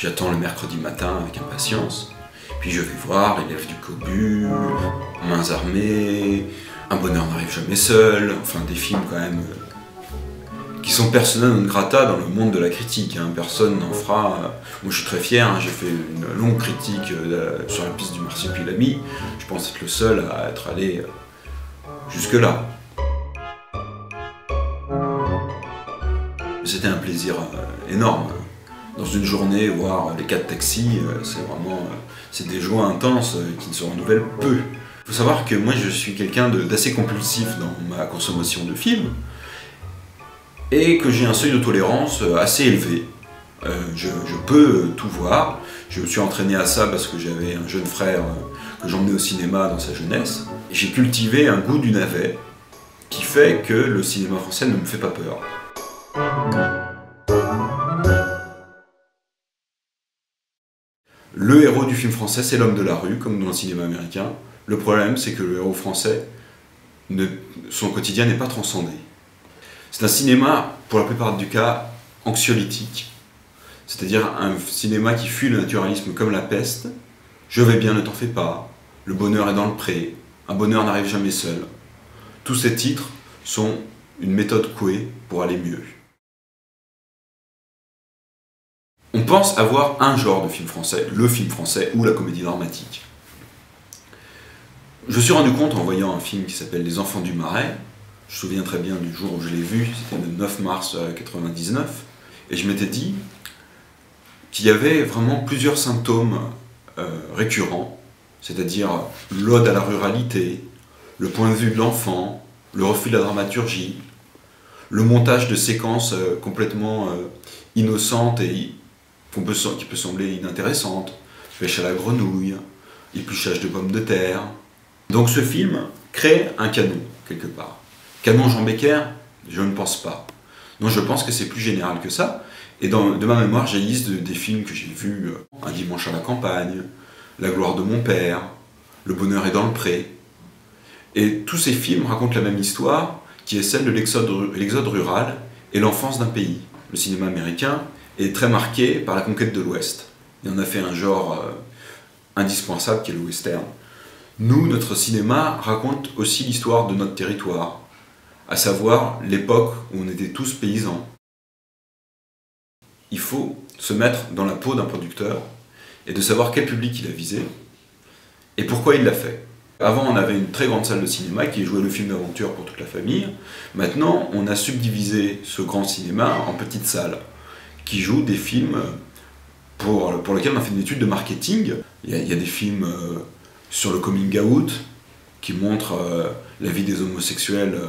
J'attends le mercredi matin avec impatience. Puis je vais voir l'élève du Cobu, Mains armées, Un bonheur n'arrive jamais seul, enfin des films quand même qui sont persona non grata dans le monde de la critique. Personne n'en fera. Moi je suis très fier, j'ai fait une longue critique sur la piste du Marsupilami. Je pense être le seul à être allé jusque-là. C'était un plaisir énorme. Dans une journée, voir les 4 taxis, c'est des joies intenses qui ne se renouvellent peu. Il faut savoir que moi je suis quelqu'un d'assez compulsif dans ma consommation de films et que j'ai un seuil de tolérance assez élevé. Je peux tout voir. Je me suis entraîné à ça parce que j'avais un jeune frère que j'emmenais au cinéma dans sa jeunesse. J'ai cultivé un goût du navet qui fait que le cinéma français ne me fait pas peur. Le héros du film français, c'est l'homme de la rue, comme dans le cinéma américain. Le problème, c'est que le héros français, son quotidien n'est pas transcendé. C'est un cinéma, pour la plupart du cas, anxiolytique. C'est-à-dire un cinéma qui fuit le naturalisme comme la peste. Je vais bien, ne t'en fais pas. Le bonheur est dans le pré. Un bonheur n'arrive jamais seul. Tous ces titres sont une méthode couée pour aller mieux. On pense avoir un genre de film français, le film français ou la comédie dramatique. Je me suis rendu compte en voyant un film qui s'appelle Les Enfants du Marais, je me souviens très bien du jour où je l'ai vu, c'était le 9 mars 1999, et je m'étais dit qu'il y avait vraiment plusieurs symptômes récurrents, c'est-à-dire l'ode à la ruralité, le point de vue de l'enfant, le refus de la dramaturgie, le montage de séquences complètement innocentes et qui peut sembler inintéressante, pêche à la grenouille, épluchage de pommes de terre. Donc ce film crée un canon, quelque part. Canon Jean Becker, je ne pense pas. Non, je pense que c'est plus général que ça. Et de ma mémoire jaillissent des films que j'ai vus, Un dimanche à la campagne, La gloire de mon père, Le bonheur est dans le pré. Et tous ces films racontent la même histoire, qui est celle de l'exode rural et l'enfance d'un pays. Le cinéma américain est très marqué par la conquête de l'Ouest. Il en a fait un genre indispensable qui est le western. Nous, notre cinéma raconte aussi l'histoire de notre territoire, à savoir l'époque où on était tous paysans. Il faut se mettre dans la peau d'un producteur et de savoir quel public il a visé et pourquoi il l'a fait. Avant, on avait une très grande salle de cinéma qui jouait le film d'aventure pour toute la famille. Maintenant, on a subdivisé ce grand cinéma en petites salles qui jouent des films pour lesquels on a fait une étude de marketing. Il y a des films sur le coming out qui montrent la vie des homosexuels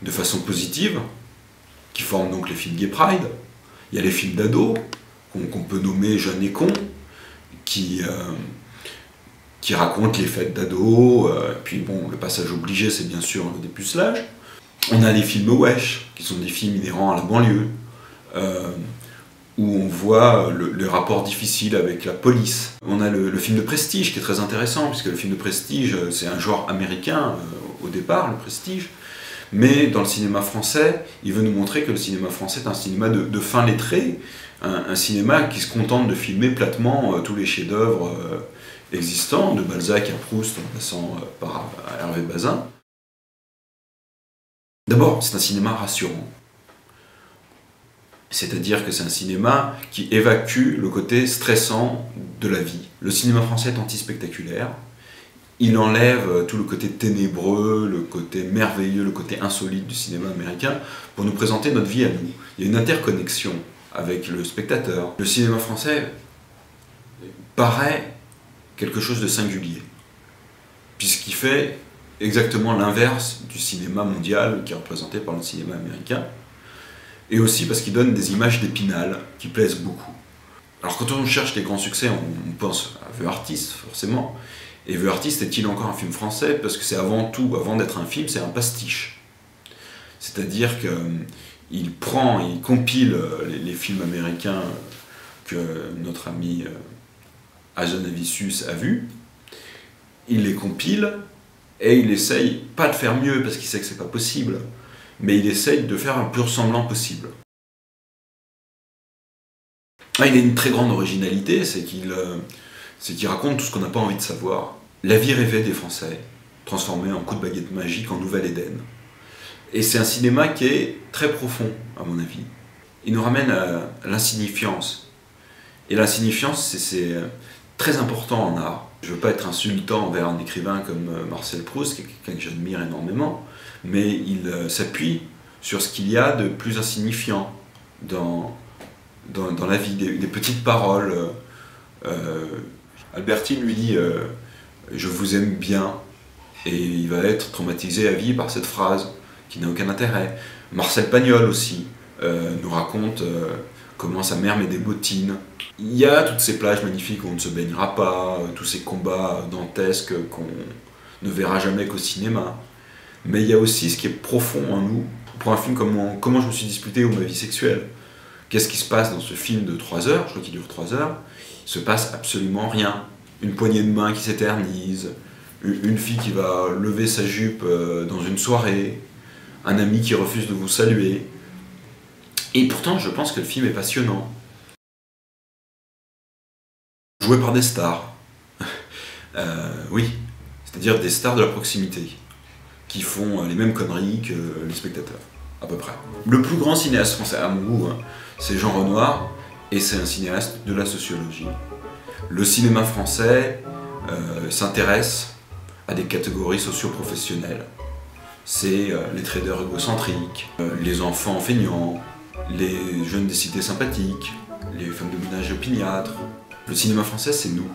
de façon positive, qui forment donc les films Gay Pride. Il y a les films d'ados qu'on peut nommer Jeunes et cons, qui racontent les fêtes d'ados, puis bon, le passage obligé c'est bien sûr le dépucelage. On a les films Wesh, qui sont des films inhérents à la banlieue, où on voit le rapport difficile avec la police. On a le film de prestige qui est très intéressant, puisque le film de prestige c'est un genre américain au départ, le prestige, mais dans le cinéma français, il veut nous montrer que le cinéma français est un cinéma de fin lettré, un cinéma qui se contente de filmer platement tous les chefs-d'œuvre existants, de Balzac à Proust en passant par Hervé Bazin. D'abord, c'est un cinéma rassurant. C'est-à-dire que c'est un cinéma qui évacue le côté stressant de la vie. Le cinéma français est anti-spectaculaire. Il enlève tout le côté ténébreux, le côté merveilleux, le côté insolite du cinéma américain pour nous présenter notre vie à nous. Il y a une interconnexion avec le spectateur. Le cinéma français paraît quelque chose de singulier, puisqu'il fait exactement l'inverse du cinéma mondial qui est représenté par le cinéma américain. Et aussi parce qu'il donne des images d'Épinal qui plaisent beaucoup. Alors quand on cherche les grands succès, on pense à The Artist, forcément. Et The Artist est-il encore un film français? Parce que c'est avant tout, avant d'être un film, c'est un pastiche. C'est-à-dire qu'il compile les films américains que notre ami Hazanavicius a vus, il les compile, et il essaye, pas de faire mieux parce qu'il sait que c'est pas possible, mais il essaye de faire un plus ressemblant possible. Ah, il a une très grande originalité, c'est qu'il raconte tout ce qu'on n'a pas envie de savoir. La vie rêvée des Français, transformée en coup de baguette magique en Nouvelle-Éden. Et c'est un cinéma qui est très profond, à mon avis. Il nous ramène à l'insignifiance. Et l'insignifiance, c'est très important en art. Je ne veux pas être insultant envers un écrivain comme Marcel Proust, qui est quelqu'un que j'admire énormément, mais il s'appuie sur ce qu'il y a de plus insignifiant dans la vie, des petites paroles. Albertine lui dit je vous aime bien, et il va être traumatisé à vie par cette phrase qui n'a aucun intérêt. Marcel Pagnol aussi nous raconte comment sa mère met des bottines. Il y a toutes ces plages magnifiques où on ne se baignera pas, tous ces combats dantesques qu'on ne verra jamais qu'au cinéma. Mais il y a aussi ce qui est profond en nous. Pour un film comme Comment je me suis disputé ou Ma vie sexuelle, qu'est-ce qui se passe dans ce film de 3 heures, je crois qu'il dure 3 heures, il se passe absolument rien. Une poignée de main qui s'éternise, une fille qui va lever sa jupe dans une soirée, un ami qui refuse de vous saluer. Et pourtant, je pense que le film est passionnant. Joué par des stars. Oui, c'est-à-dire des stars de la proximité, qui font les mêmes conneries que les spectateurs, à peu près. Le plus grand cinéaste français, à mon goût, c'est Jean Renoir, et c'est un cinéaste de la sociologie. Le cinéma français s'intéresse à des catégories socio-professionnelles. C'est les traders égocentriques, les enfants feignants, les jeunes des cités sympathiques, les femmes de ménage opiniâtres. Le cinéma français, c'est nous.